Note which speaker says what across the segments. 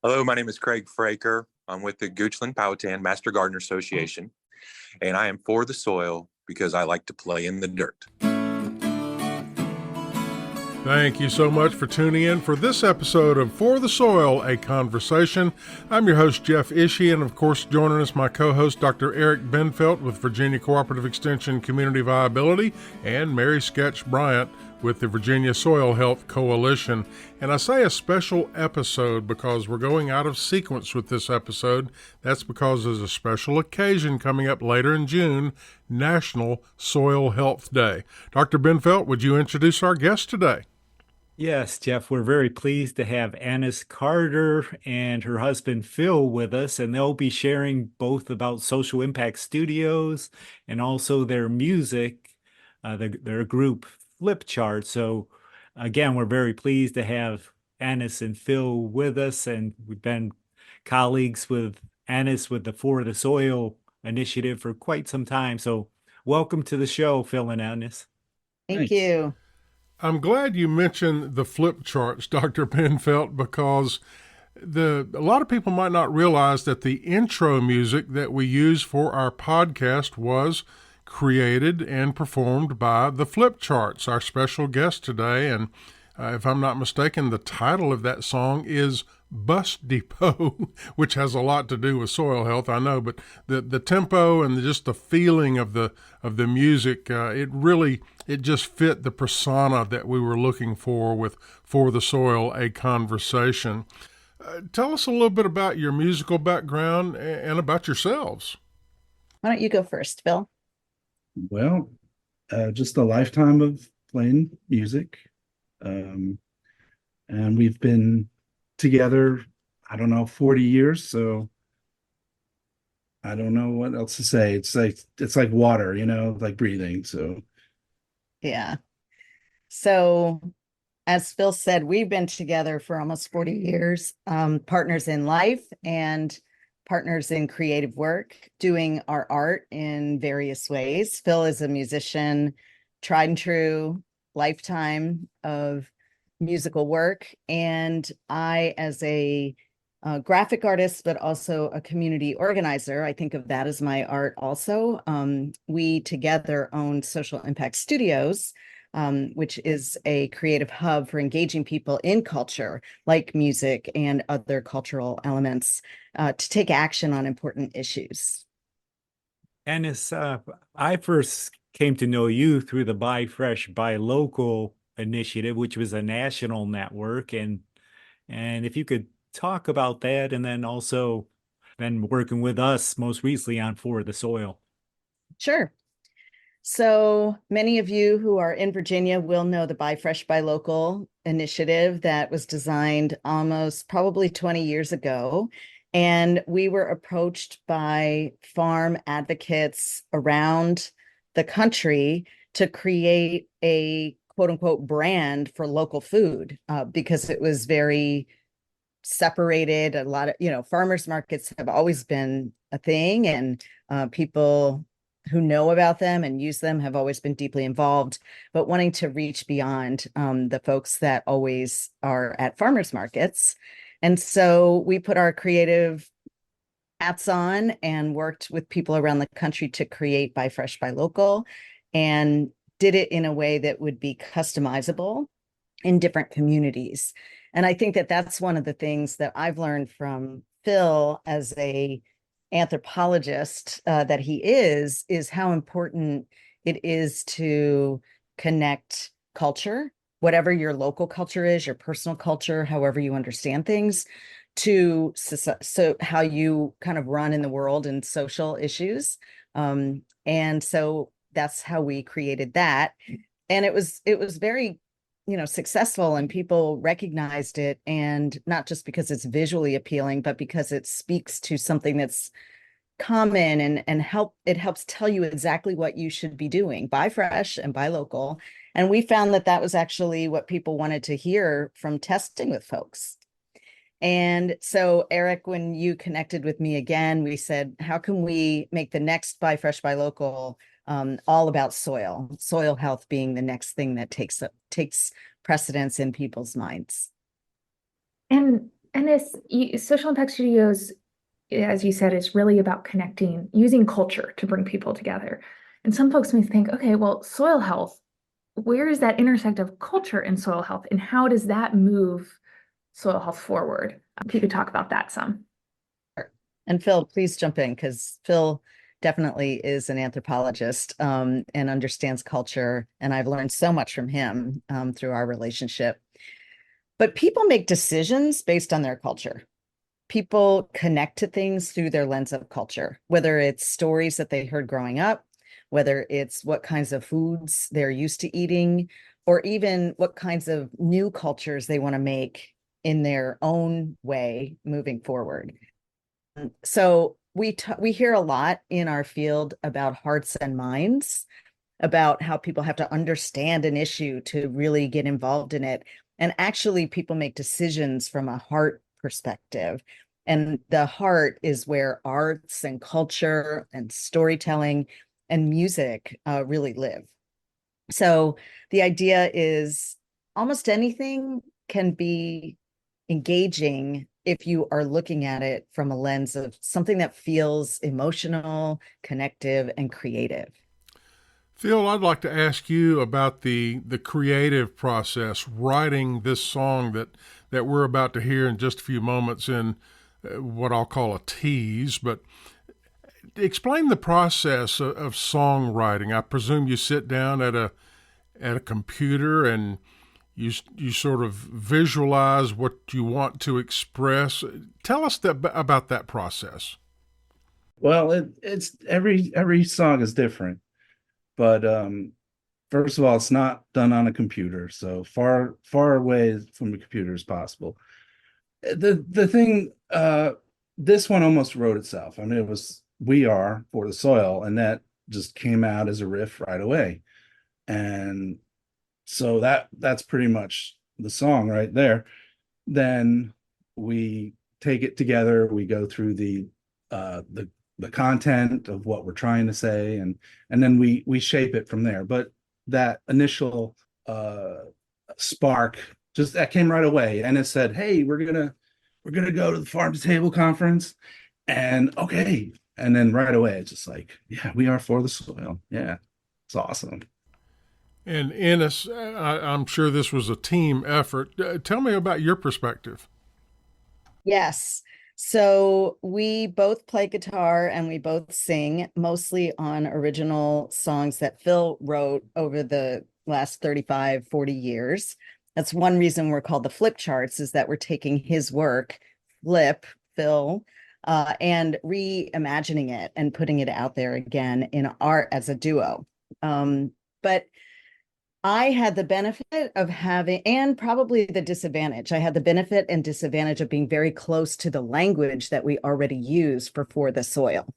Speaker 1: Hello, my name is Craig Fraker. I'm with the Goochland Powhatan Master Gardener Association, and I am for the soil because I like to play in the dirt.
Speaker 2: Thank you so much for tuning in for this episode of For the Soil, a Conversation. I'm your host, Jeff Ishii, and of course, joining us, my co-host, Dr. Eric Benfelt with Virginia Cooperative Extension Community Viability, and Mary Sketch Bryant with the Virginia Soil Health Coalition. And I say a special episode because we're going out of sequence with this episode. That's because there's a special occasion coming up later in June, National Soil Health Day. Dr. Benfelt, would you introduce our guest today?
Speaker 3: Yes, Jeff, we're very pleased to have Ennis Carter and her husband Phil with us, and they'll be sharing both about Social Impact Studios and also their music, their group Flip Chart. So again, we're very pleased to have Ennis and Phil with us, and we've been colleagues with Ennis with the For the Soil initiative for quite some time. So welcome to the show, Phil and Ennis.
Speaker 4: Thank you.
Speaker 2: I'm glad you mentioned the flip charts, Dr. Benfelt, because a lot of people might not realize that the intro music that we use for our podcast was created and performed by the Flip Charts, our special guest today. And if I'm not mistaken, the title of that song is Bus Depot, which has a lot to do with soil health, I know, but the tempo and just the feeling of the music, it just fit the persona that we were looking for with For the Soil, a Conversation. Tell us a little bit about your musical background and about yourselves.
Speaker 4: Why don't you go first, Phil?
Speaker 5: Well, just a lifetime of playing music. And we've been together, 40 years. So I don't know what else to say. It's like water, like breathing. So
Speaker 4: yeah. So as Phil said, we've been together for almost 40 years, partners in life and partners in creative work, doing our art in various ways. Phil is a musician, tried and true, lifetime of musical work. And I, as a graphic artist, but also a community organizer, I think of that as my art also. We together own Social Impact Studios, which is a creative hub for engaging people in culture, like music and other cultural elements, to take action on important issues.
Speaker 3: Ennis, I first came to know you through the Buy Fresh, Buy Local initiative, which was a national network. And if you could talk about that, and then also been working with us most recently on For the Soil.
Speaker 4: Sure. So many of you who are in Virginia will know the Buy Fresh, Buy Local initiative that was designed almost probably 20 years ago. And we were approached by farm advocates around the country to create a quote unquote brand for local food, because it was very separated. A lot of, farmers markets have always been a thing, and people who know about them and use them have always been deeply involved, but wanting to reach beyond the folks that always are at farmers markets. And so we put our creative hats on and worked with people around the country to create Buy Fresh, Buy Local, and did it in a way that would be customizable in different communities. And I think that that's one of the things that I've learned from Phil as a anthropologist that he is how important it is to connect culture, whatever your local culture is, your personal culture, however you understand things, to so how you kind of run in the world and social issues. And so that's how we created that. And it was very successful, and people recognized it, and not just because it's visually appealing, but because it speaks to something that's common and it helps tell you exactly what you should be doing. Buy fresh and buy local. And we found that was actually what people wanted to hear from testing with folks. And so, Eric, when you connected with me again, we said, how can we make the next Buy Fresh, Buy Local all about soil health being the next thing that takes precedence in people's minds?
Speaker 6: And Social Impact Studios, as you said, is really about connecting, using culture to bring people together. And some folks may think, okay, well, soil health, where is that intersect of culture and soil health, and how does that move soil health forward? If you could talk about that some.
Speaker 4: And Phil, please jump in, because Phil definitely is an anthropologist and understands culture. And I've learned so much from him through our relationship. But people make decisions based on their culture. People connect to things through their lens of culture, whether it's stories that they heard growing up, whether it's what kinds of foods they're used to eating, or even what kinds of new cultures they want to make in their own way moving forward. So we hear a lot in our field about hearts and minds, about how people have to understand an issue to really get involved in it. And actually, people make decisions from a heart perspective. And the heart is where arts and culture and storytelling and music really live. So the idea is almost anything can be engaging if you are looking at it from a lens of something that feels emotional, connective, and creative.
Speaker 2: Phil, I'd like to ask you about the creative process, writing this song that we're about to hear in just a few moments in what I'll call a tease. But explain the process of songwriting. I presume you sit down at a computer and you sort of visualize what you want to express. Tell us about that process.
Speaker 5: Well, it's every song is different, but first of all, it's not done on a computer, so far away from a computer as possible. The thing, this one almost wrote itself. I mean, it was "We Are for the Soil," and that just came out as a riff right away, and so that's pretty much the song right there. Then we take it together. We go through the content of what we're trying to say, and then we shape it from there. But that initial spark just that came right away, and it said, "Hey, we're gonna go to the Farm to Table conference," and okay, and then right away it's just like, yeah, we are for the soil. Yeah, it's awesome.
Speaker 2: And Ennis, I'm sure this was a team effort. Tell me about your perspective.
Speaker 4: Yes. So we both play guitar and we both sing, mostly on original songs that Phil wrote over the last 35, 40 years. That's one reason we're called the Flip Charts, is that we're taking his work, Phil, and reimagining it and putting it out there again in art as a duo. But I had the benefit of having, and probably the disadvantage, I had the benefit and disadvantage of being very close to the language that we already use for the soil.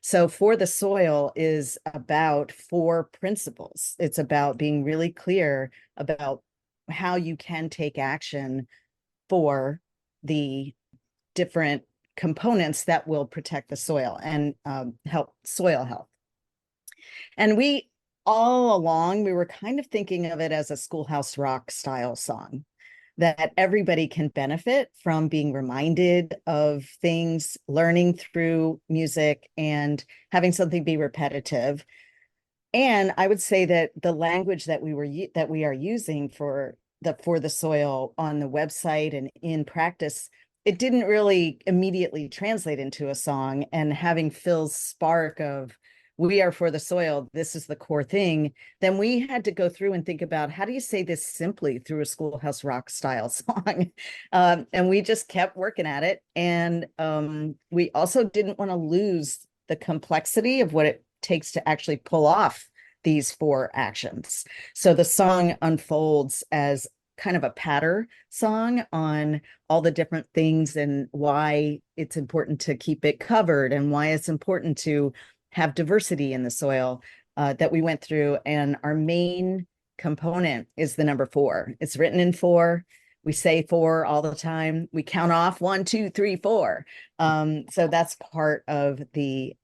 Speaker 4: So For the Soil is about 4 principles. It's about being really clear about how you can take action for the different components that will protect the soil and help soil health. And all along, we were kind of thinking of it as a Schoolhouse Rock style song, that everybody can benefit from being reminded of things, learning through music, and having something be repetitive. And I would say that the language that we are using for the soil on the website and in practice, it didn't really immediately translate into a song. And having Phil's spark of "We are for the soil, this is the core thing," then we had to go through and think about, how do you say this simply through a Schoolhouse Rock style song? And we just kept working at it. And we also didn't want to lose the complexity of what it takes to actually pull off these 4 actions. So the song unfolds as kind of a patter song on all the different things and why it's important to keep it covered and why it's important to have diversity in the soil that we went through. And our main component is the number 4. It's written in 4. We say 4 all the time. We count off 1, 2, 3, 4. So that's part of the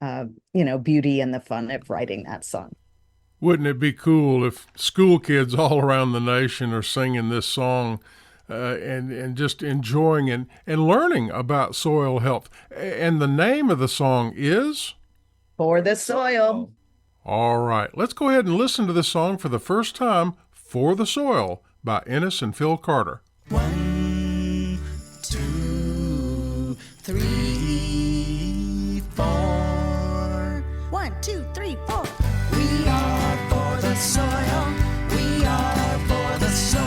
Speaker 4: beauty and the fun of writing that song.
Speaker 2: Wouldn't it be cool if school kids all around the nation are singing this song and just enjoying and learning about soil health. And the name of the song is
Speaker 4: For the Soil.
Speaker 2: All right. Let's go ahead and listen to this song for the first time, For the Soil by Ennis and Phil Carter.
Speaker 7: 1, 2, 3, 4. 1, 2, 3, 4. We are for the soil. We are for the soil.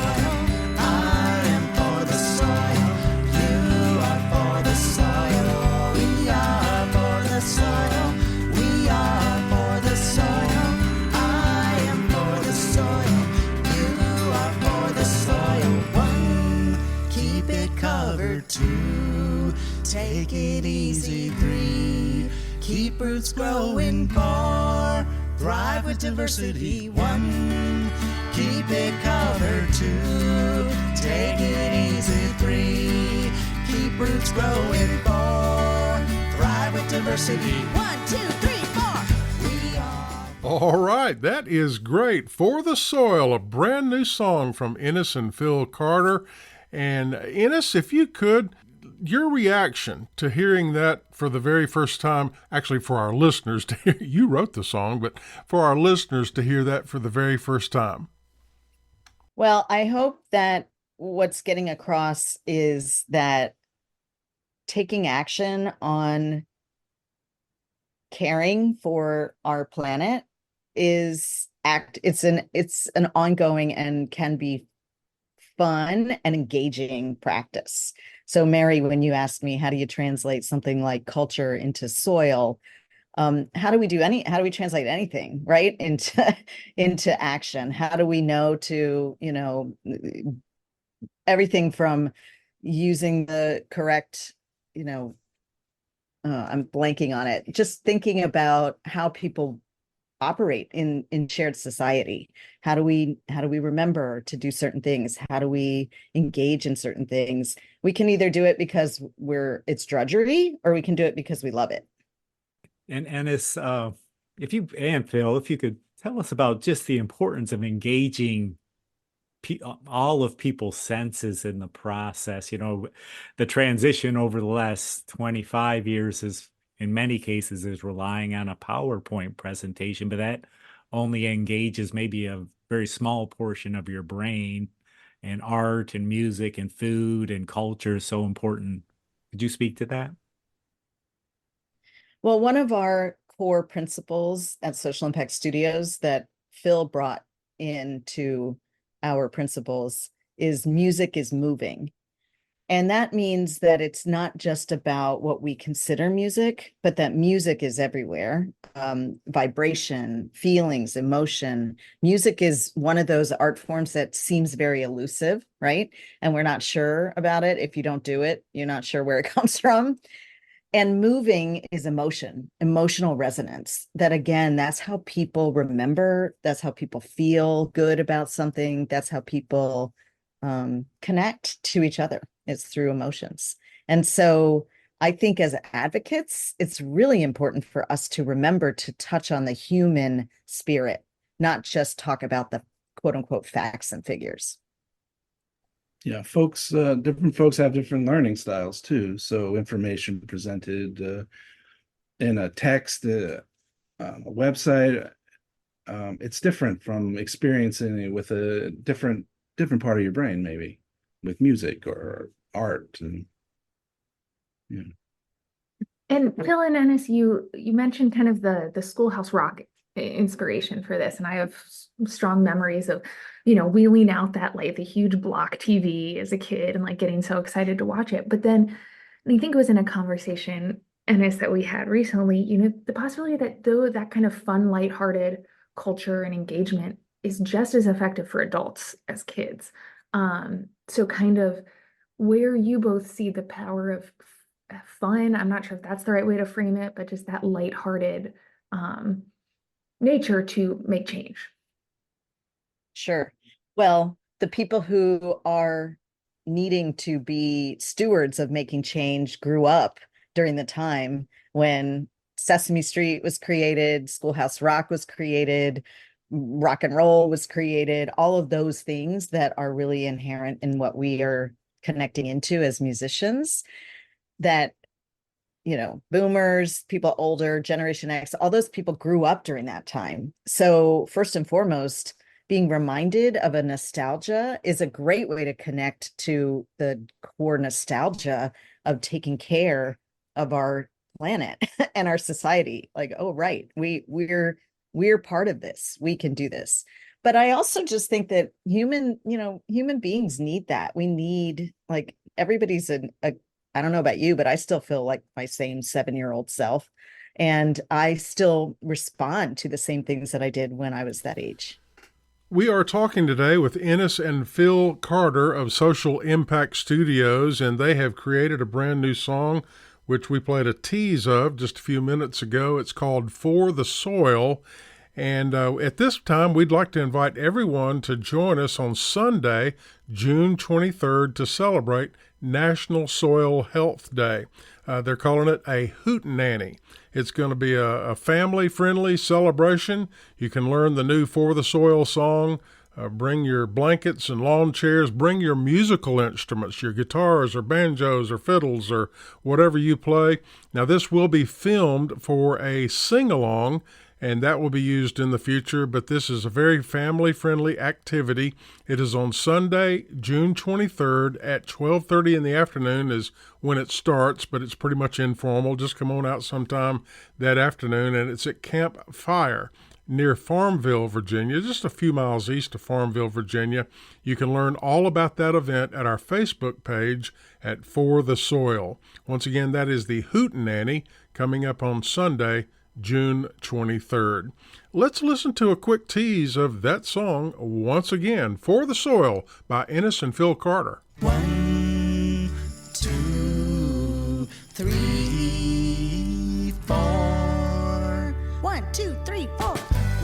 Speaker 7: I am for the soil. You are for the soil. We are for the soil. We are for the soil. I am for the soil. You are for the soil. 1, keep it covered. 2, take it easy. 3, keep roots growing. 4, thrive with diversity. 1, keep it covered. 2, take it easy. 3, keep roots growing. 4, thrive with diversity. 1, 2, 3, 4. We are.
Speaker 2: All right, that is great. For the Soil, a brand new song from Ennis and Phil Carter. And Ennis, if you could, your reaction to hearing that for the very first time, actually for our listeners to hear, you wrote the song, but for our listeners to hear that for the very first time.
Speaker 4: Well, I hope that what's getting across is that taking action on caring for our planet it's an ongoing and can be fun and engaging practice. So Mary, when you asked me, how do you translate something like culture into soil? How do we translate anything, right? Into action? How do we know to, everything from using the correct, I'm blanking on it, just thinking about how people operate in shared society. How do we remember to do certain things? How do we engage in certain things? We can either do it because it's drudgery, or we can do it because we love it.
Speaker 3: And Ennis, Phil, if you could tell us about just the importance of engaging all of people's senses in the process. The transition over the last 25 years is, in many cases, is relying on a PowerPoint presentation, but that only engages maybe a very small portion of your brain. And art and music and food and culture is so important. Could you speak to that?
Speaker 4: Well, one of our core principles at Social Impact Studios that Phil brought into our principles is music is moving. And that means that it's not just about what we consider music, but that music is everywhere. Vibration, feelings, emotion. Music is one of those art forms that seems very elusive, right? And we're not sure about it. If you don't do it, you're not sure where it comes from. And moving is emotional resonance. That again, that's how people remember. That's how people feel good about something. That's how people connect to each other. It's through emotions. And so I think as advocates, it's really important for us to remember to touch on the human spirit, not just talk about the quote unquote facts and figures.
Speaker 5: Yeah, different folks have different learning styles too. So information presented in a text, a website, it's different from experiencing it with a different part of your brain, maybe with music or art. And yeah.
Speaker 6: And Phil and Ennis, you mentioned kind of the Schoolhouse Rock inspiration for this, and I have strong memories of wheeling out the huge block TV as a kid and getting so excited to watch it. But then I think it was in a conversation, Ennis, that we had recently, the possibility that though that kind of fun, lighthearted culture and engagement is just as effective for adults as kids. So kind of where you both see the power of fun, I'm not sure if that's the right way to frame it, but just that lighthearted nature to make change.
Speaker 4: Sure. Well, the people who are needing to be stewards of making change grew up during the time when Sesame Street was created, Schoolhouse Rock was created, rock and roll was created, all of those things that are really inherent in what we are connecting into as musicians, that, boomers, people older, Generation X, all those people grew up during that time. So first and foremost, being reminded of a nostalgia is a great way to connect to the core nostalgia of taking care of our planet and our society. Like, oh, right, we're part of this. We can do this. But I also just think that human beings need that. We need, like, everybody's I don't know about you, but I still feel like my same 7-year-old self. And I still respond to the same things that I did when I was that age.
Speaker 2: We are talking today with Ennis and Phil Carter of Social Impact Studios, and they have created a brand new song, which we played a tease of just a few minutes ago. It's called For the Soil. And at this time, we'd like to invite everyone to join us on Sunday, June 23rd, to celebrate National Soil Health Day. They're calling it a hootenanny. It's going to be a family-friendly celebration. You can learn the new For the Soil song. Bring your blankets and lawn chairs. Bring your musical instruments, your guitars or banjos or fiddles or whatever you play. Now, this will be filmed for a sing-along, and that will be used in the future, but this is a very family-friendly activity. It is on Sunday, June 23rd at 12:30 in the afternoon is when it starts, but it's pretty much informal. Just come on out sometime that afternoon, and it's at Camp Fire near Farmville, Virginia, just a few miles east of Farmville, Virginia. You can learn all about that event at our Facebook page at For the Soil. Once again, that is the hootenanny coming up on Sunday, June 23rd. Let's listen to a quick tease of that song once again, For the Soil by Ennis and Phil Carter.
Speaker 7: 1, 2, 3, 4. 1, 2, 3, 4.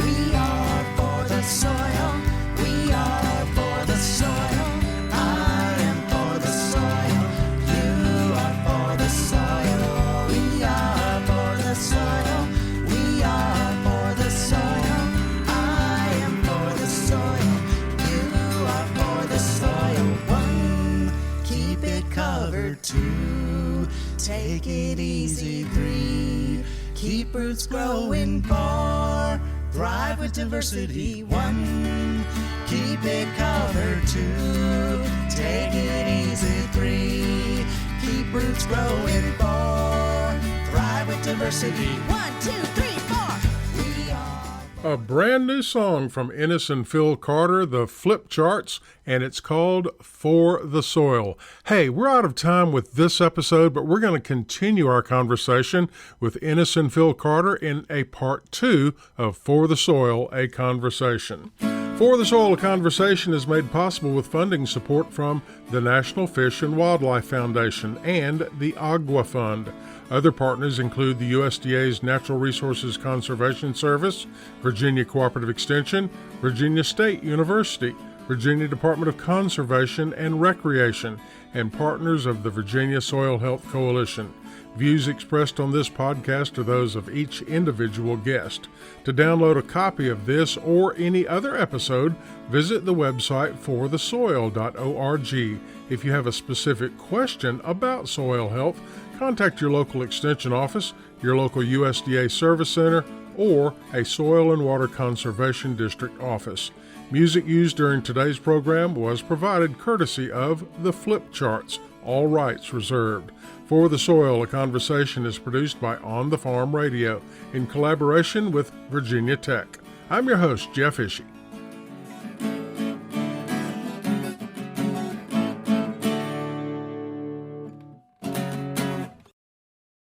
Speaker 7: We are for the soil. We are for the soil. I am for the soil. You are for the soil. We are for the soil. We are for the soil. I am for the soil. You are for the soil. 1, keep it covered. 2, take it easy. 3, keep roots growing. 4, thrive with diversity. 1, keep it covered. 2, take it easy. 3, keep roots growing. 4, thrive with diversity. 1, 2, 3, 4. We are.
Speaker 2: A brand new song from Ennis and Phil Carter, the Flip Charts, and it's called For the Soil. Hey, we're out of time with this episode, but we're going to continue our conversation with Ennis and Phil Carter in a part 2 of For the Soil, a Conversation. For the Soil, a Conversation is made possible with funding support from the National Fish and Wildlife Foundation and the Agua Fund. Other partners include the USDA's Natural Resources Conservation Service, Virginia Cooperative Extension, Virginia State University, Virginia Department of Conservation and Recreation, and partners of the Virginia Soil Health Coalition. Views expressed on this podcast are those of each individual guest. To download a copy of this or any other episode, visit the website forthesoil.org. If you have a specific question about soil health, contact your local extension office, your local USDA service center, or a Soil and Water Conservation District office. Music used during today's program was provided courtesy of the Flip Charts, all rights reserved. For the Soil, a Conversation is produced by On the Farm Radio in collaboration with Virginia Tech. I'm your host, Jeff Ishii.